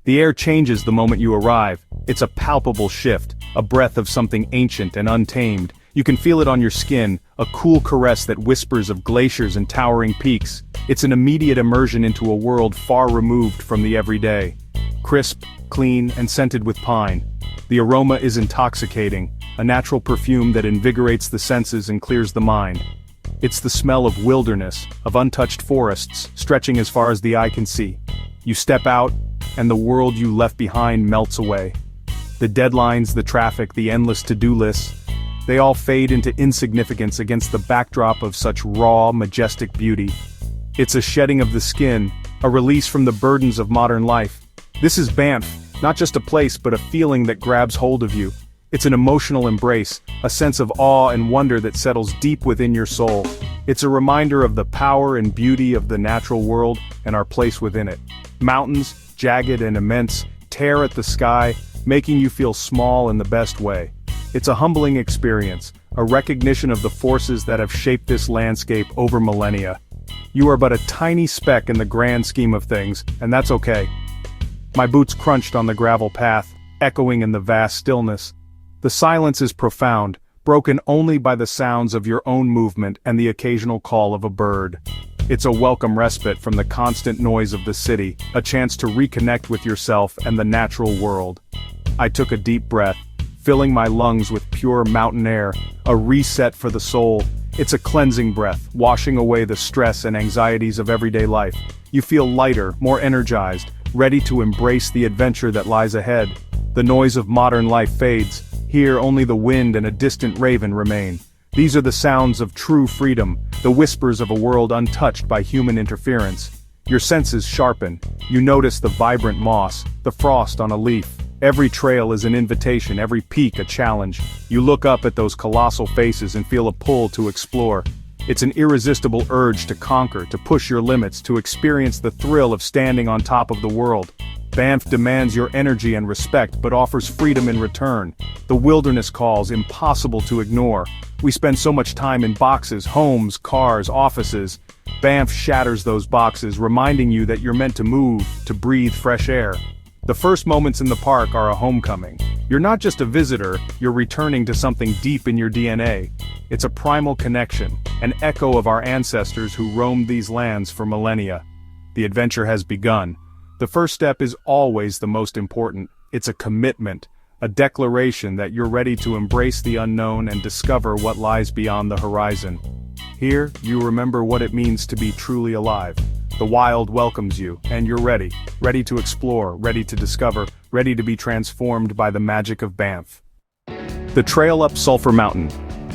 The air changes the moment you arrive. It's a palpable shift, a breath of something ancient and untamed. You can feel it on your skin, a cool caress that whispers of glaciers and towering peaks. It's an immediate immersion into a world far removed from the everyday. Crisp, clean, and scented with pine. The aroma is intoxicating, a natural perfume that invigorates the senses and clears the mind. It's the smell of wilderness, of untouched forests, stretching as far as the eye can see. You step out, and the world you left behind melts away. The deadlines, the traffic, the endless to-do lists, they all fade into insignificance against the backdrop of such raw, majestic beauty. It's a shedding of the skin, a release from the burdens of modern life. This is Banff, not just a place but a feeling that grabs hold of you. It's an emotional embrace, a sense of awe and wonder that settles deep within your soul. It's a reminder of the power and beauty of the natural world and our place within it. Mountains, jagged and immense, tear at the sky, making you feel small in the best way. It's a humbling experience, a recognition of the forces that have shaped this landscape over millennia. You are but a tiny speck in the grand scheme of things, and that's okay. My boots crunched on the gravel path, echoing in the vast stillness. The silence is profound, broken only by the sounds of your own movement and the occasional call of a bird. It's a welcome respite from the constant noise of the city, a chance to reconnect with yourself and the natural world. I took a deep breath, filling my lungs with pure mountain air, a reset for the soul. It's a cleansing breath, washing away the stress and anxieties of everyday life. You feel lighter, more energized, ready to embrace the adventure that lies ahead. The noise of modern life fades. Here only the wind and a distant raven remain. These are the sounds of true freedom, the whispers of a world untouched by human interference. Your senses sharpen. You notice the vibrant moss, the frost on a leaf. Every trail is an invitation, every peak a challenge. You look up at those colossal faces and feel a pull to explore. It's an irresistible urge to conquer, to push your limits, to experience the thrill of standing on top of the world. Banff demands your energy and respect but offers freedom in return. The wilderness calls, impossible to ignore. We spend so much time in boxes, homes, cars, offices. Banff shatters those boxes, reminding you that you're meant to move, to breathe fresh air. The first moments in the park are a homecoming. You're not just a visitor, you're returning to something deep in your DNA. It's a primal connection, an echo of our ancestors who roamed these lands for millennia. The adventure has begun. The first step is always the most important. It's a commitment, a declaration that you're ready to embrace the unknown and discover what lies beyond the horizon. Here, you remember what it means to be truly alive. The wild welcomes you, and you're ready to explore, ready to discover, ready to be transformed by the magic of Banff. The trail up Sulphur Mountain.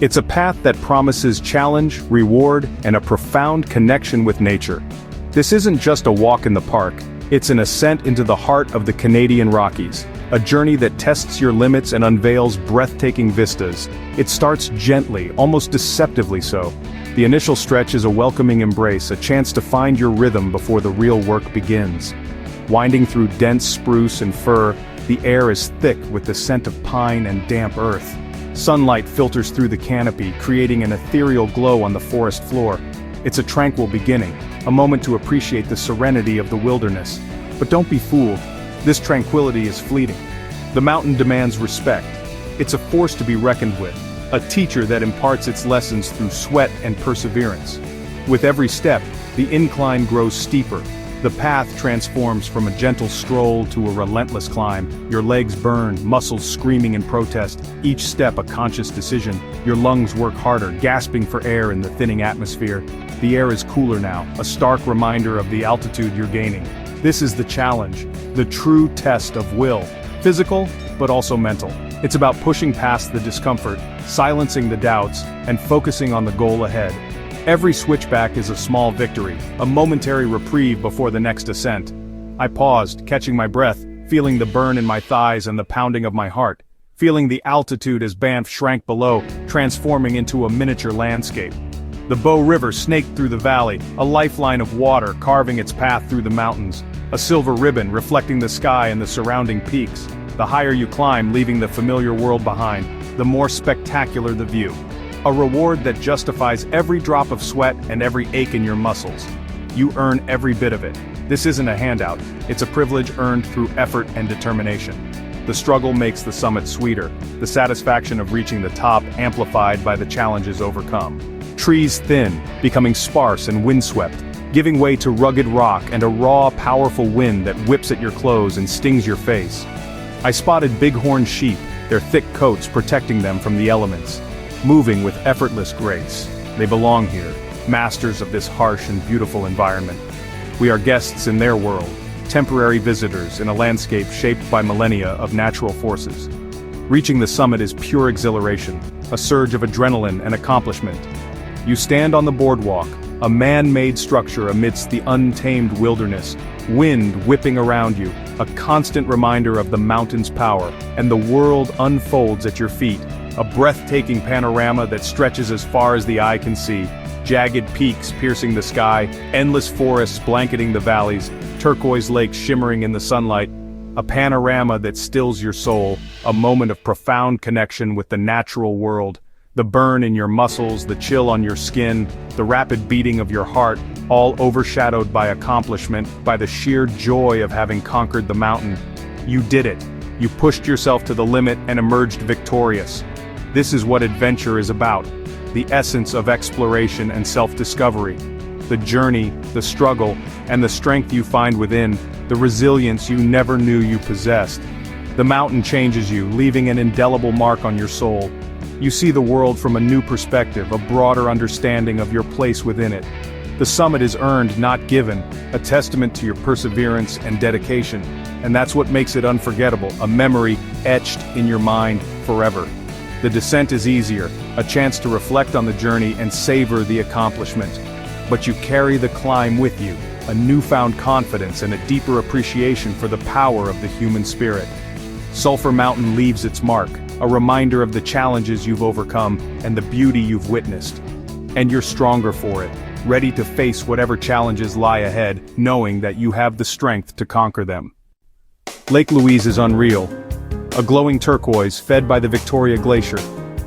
It's a path that promises challenge, reward, and a profound connection with nature. This isn't just a walk in the park, it's an ascent into the heart of the Canadian Rockies, a journey that tests your limits and unveils breathtaking vistas. It starts gently, almost deceptively so. The initial stretch is a welcoming embrace, a chance to find your rhythm before the real work begins. Winding through dense spruce and fir, the air is thick with the scent of pine and damp earth. Sunlight filters through the canopy, creating an ethereal glow on the forest floor. It's a tranquil beginning, a moment to appreciate the serenity of the wilderness. But don't be fooled, this tranquility is fleeting. The mountain demands respect. It's a force to be reckoned with, a teacher that imparts its lessons through sweat and perseverance. With every step, the incline grows steeper. The path transforms from a gentle stroll to a relentless climb. Your legs burn, muscles screaming in protest, each step a conscious decision. Your lungs work harder, gasping for air in the thinning atmosphere. The air is cooler now, a stark reminder of the altitude you're gaining. This is the challenge, the true test of will. Physical, but also mental. It's about pushing past the discomfort, silencing the doubts, and focusing on the goal ahead. Every switchback is a small victory, a momentary reprieve before the next ascent. I paused, catching my breath, feeling the burn in my thighs and the pounding of my heart, feeling the altitude as Banff shrank below, transforming into a miniature landscape. The Bow River snaked through the valley, a lifeline of water carving its path through the mountains, a silver ribbon reflecting the sky and the surrounding peaks. The higher you climb, leaving the familiar world behind, the more spectacular the view. A reward that justifies every drop of sweat and every ache in your muscles. You earn every bit of it. This isn't a handout, it's a privilege earned through effort and determination. The struggle makes the summit sweeter, the satisfaction of reaching the top amplified by the challenges overcome. Trees thin, becoming sparse and windswept, giving way to rugged rock and a raw, powerful wind that whips at your clothes and stings your face. I spotted bighorn sheep, their thick coats protecting them from the elements, moving with effortless grace. They belong here, masters of this harsh and beautiful environment. We are guests in their world, temporary visitors in a landscape shaped by millennia of natural forces. Reaching the summit is pure exhilaration, a surge of adrenaline and accomplishment. You stand on the boardwalk, a man-made structure amidst the untamed wilderness, wind whipping around you, a constant reminder of the mountain's power, and the world unfolds at your feet, a breathtaking panorama that stretches as far as the eye can see. Jagged peaks piercing the sky, endless forests blanketing the valleys, turquoise lakes shimmering in the sunlight, a panorama that stills your soul, a moment of profound connection with the natural world. The burn in your muscles, the chill on your skin, the rapid beating of your heart, all overshadowed by accomplishment, by the sheer joy of having conquered the mountain. You did it. You pushed yourself to the limit and emerged victorious. This is what adventure is about. The essence of exploration and self-discovery. The journey, the struggle, and the strength you find within, the resilience you never knew you possessed. The mountain changes you, leaving an indelible mark on your soul. You see the world from a new perspective, a broader understanding of your place within it. The summit is earned, not given, a testament to your perseverance and dedication, and that's what makes it unforgettable, a memory etched in your mind forever. The descent is easier, a chance to reflect on the journey and savor the accomplishment. But you carry the climb with you, a newfound confidence and a deeper appreciation for the power of the human spirit. Sulphur Mountain leaves its mark, a reminder of the challenges you've overcome and the beauty you've witnessed. And you're stronger for it, ready to face whatever challenges lie ahead, knowing that you have the strength to conquer them. Lake Louise is unreal. A glowing turquoise fed by the Victoria Glacier.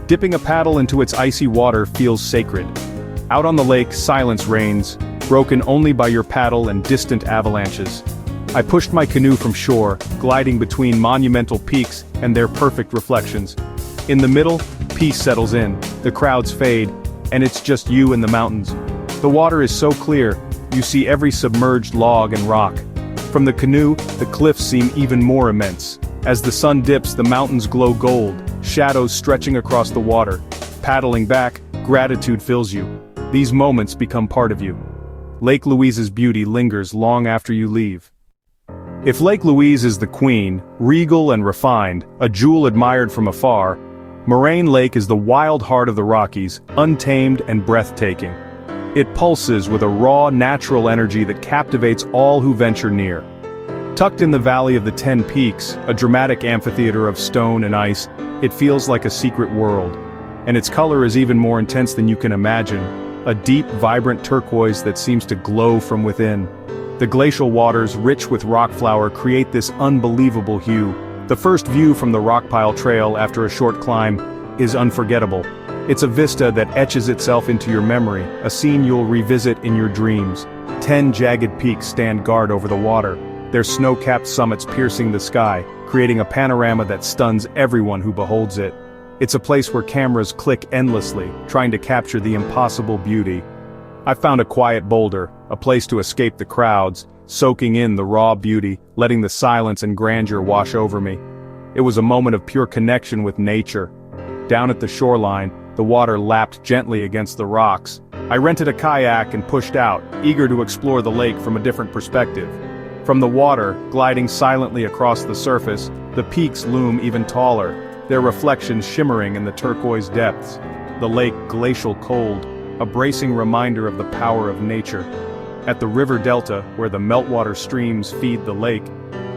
Dipping a paddle into its icy water feels sacred. Out on the lake, silence reigns, broken only by your paddle and distant avalanches. I pushed my canoe from shore, gliding between monumental peaks and their perfect reflections. In the middle, peace settles in, the crowds fade, and it's just you and the mountains. The water is so clear, you see every submerged log and rock. From the canoe, the cliffs seem even more immense. As the sun dips, the mountains glow gold, shadows stretching across the water. Paddling back, gratitude fills you. These moments become part of you. Lake Louise's beauty lingers long after you leave. If Lake Louise is the queen, regal and refined, a jewel admired from afar, Moraine Lake is the wild heart of the Rockies, untamed and breathtaking. It pulses with a raw, natural energy that captivates all who venture near. Tucked in the Valley of the 10 Peaks, a dramatic amphitheater of stone and ice, it feels like a secret world. And its color is even more intense than you can imagine, a deep, vibrant turquoise that seems to glow from within. The glacial waters, rich with rock flour, create this unbelievable hue. The first view from the Rockpile Trail after a short climb is unforgettable. It's a vista that etches itself into your memory, a scene you'll revisit in your dreams. 10 jagged peaks stand guard over the water, their snow-capped summits piercing the sky, creating a panorama that stuns everyone who beholds it. It's a place where cameras click endlessly, trying to capture the impossible beauty. I found a quiet boulder, a place to escape the crowds, soaking in the raw beauty, letting the silence and grandeur wash over me. It was a moment of pure connection with nature. Down at the shoreline, the water lapped gently against the rocks. I rented a kayak and pushed out, eager to explore the lake from a different perspective. From the water, gliding silently across the surface, the peaks loom even taller, their reflections shimmering in the turquoise depths. The lake glacial cold, a bracing reminder of the power of nature. At the river delta, where the meltwater streams feed the lake,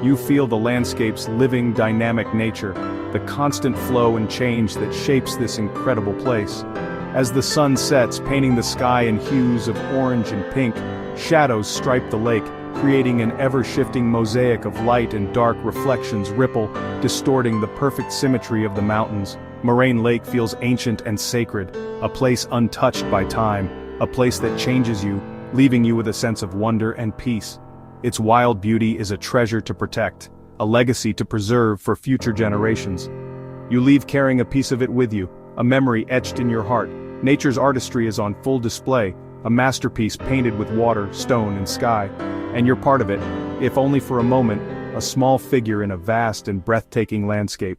you feel the landscape's living, dynamic nature, the constant flow and change that shapes this incredible place. As the sun sets, painting the sky in hues of orange and pink, shadows stripe the lake, creating an ever-shifting mosaic of light and dark reflections ripple, distorting the perfect symmetry of the mountains. Moraine Lake feels ancient and sacred, a place untouched by time, a place that changes you, leaving you with a sense of wonder and peace. Its wild beauty is a treasure to protect, a legacy to preserve for future generations. You leave carrying a piece of it with you, a memory etched in your heart. Nature's artistry is on full display, a masterpiece painted with water, stone, and sky. And you're part of it, if only for a moment, a small figure in a vast and breathtaking landscape.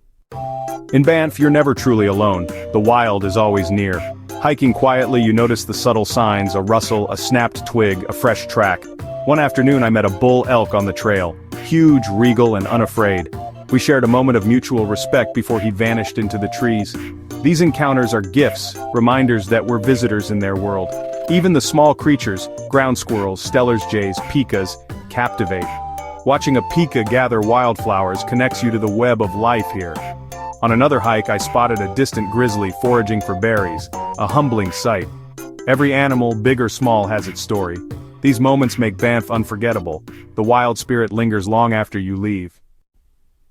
In Banff, you're never truly alone. The wild is always near. Hiking quietly, you notice the subtle signs, a rustle, a snapped twig, a fresh track. One afternoon I met a bull elk on the trail, huge, regal, and unafraid. We shared a moment of mutual respect before he vanished into the trees. These encounters are gifts, reminders that we're visitors in their world. Even the small creatures, ground squirrels, Steller's jays, pikas, captivate. Watching a pika gather wildflowers connects you to the web of life here. On another hike I spotted a distant grizzly foraging for berries, a humbling sight. Every animal, big or small, has its story. These moments make Banff unforgettable. The wild spirit lingers long after you leave.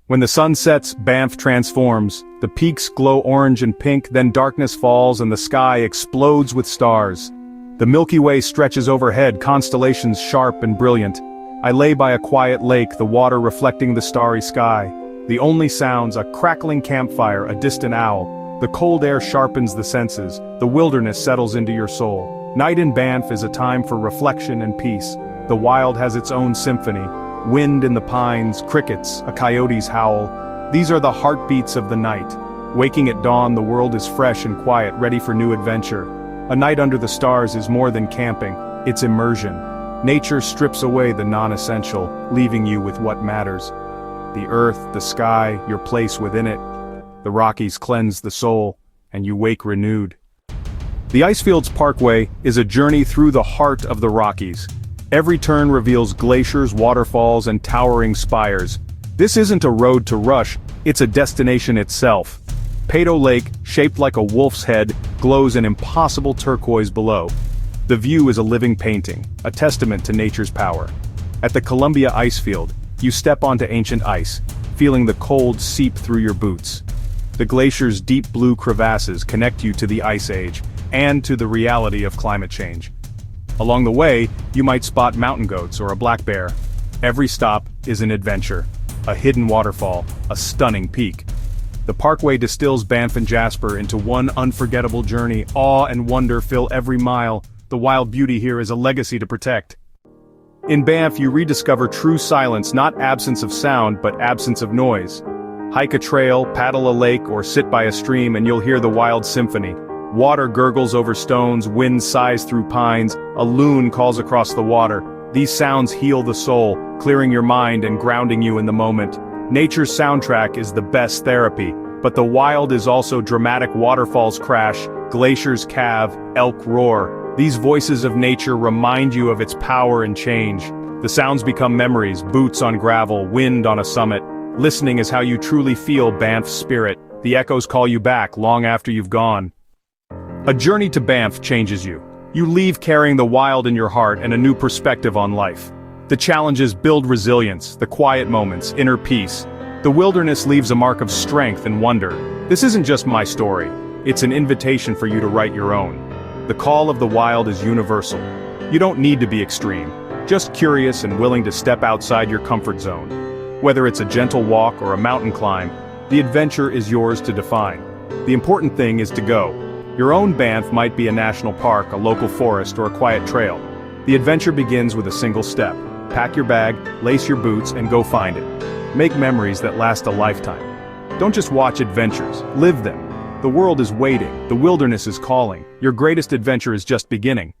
When the sun sets, Banff transforms. The peaks glow orange and pink, then darkness falls and the sky explodes with stars. The Milky Way stretches overhead, constellations sharp and brilliant. I lay by a quiet lake, the water reflecting the starry sky. The only sounds, a crackling campfire, a distant owl. The cold air sharpens the senses, the wilderness settles into your soul. Night in Banff is a time for reflection and peace. The wild has its own symphony. Wind in the pines, crickets, a coyote's howl. These are the heartbeats of the night. Waking at dawn, the world is fresh and quiet, ready for new adventure. A night under the stars is more than camping, it's immersion. Nature strips away the non-essential, leaving you with what matters. The earth, the sky, your place within it. The Rockies cleanse the soul, and you wake renewed. The Icefields Parkway is a journey through the heart of the Rockies. Every turn reveals glaciers, waterfalls, and towering spires. This isn't a road to rush, it's a destination itself. Peyto Lake, shaped like a wolf's head, glows an impossible turquoise below. The view is a living painting, a testament to nature's power. At the Columbia Icefield, you step onto ancient ice, feeling the cold seep through your boots. The glacier's deep blue crevasses connect you to the ice age, and to the reality of climate change. Along the way, you might spot mountain goats or a black bear. Every stop is an adventure, a hidden waterfall, a stunning peak. The parkway distills Banff and Jasper into one unforgettable journey. Awe and wonder fill every mile. The wild beauty here is a legacy to protect. In Banff, you rediscover true silence, not absence of sound, but absence of noise. Hike a trail, paddle a lake, or sit by a stream and you'll hear the wild symphony. Water gurgles over stones, wind sighs through pines, a loon calls across the water. These sounds heal the soul, clearing your mind and grounding you in the moment. Nature's soundtrack is the best therapy, but the wild is also dramatic. Waterfalls crash, glaciers calve, elk roar. These voices of nature remind you of its power and change. The sounds become memories, boots on gravel, wind on a summit. Listening is how you truly feel Banff's spirit. The echoes call you back long after you've gone. A journey to Banff changes you. You leave carrying the wild in your heart and a new perspective on life. The challenges build resilience, the quiet moments, inner peace. The wilderness leaves a mark of strength and wonder. This isn't just my story. It's an invitation for you to write your own. The call of the wild is universal. You don't need to be extreme, just curious and willing to step outside your comfort zone. Whether it's a gentle walk or a mountain climb, the adventure is yours to define. The important thing is to go. Your own Banff might be a national park, a local forest, or a quiet trail. The adventure begins with a single step. Pack your bag, lace your boots, and go find it. Make memories that last a lifetime. Don't just watch adventures, live them. The world is waiting, the wilderness is calling. Your greatest adventure is just beginning.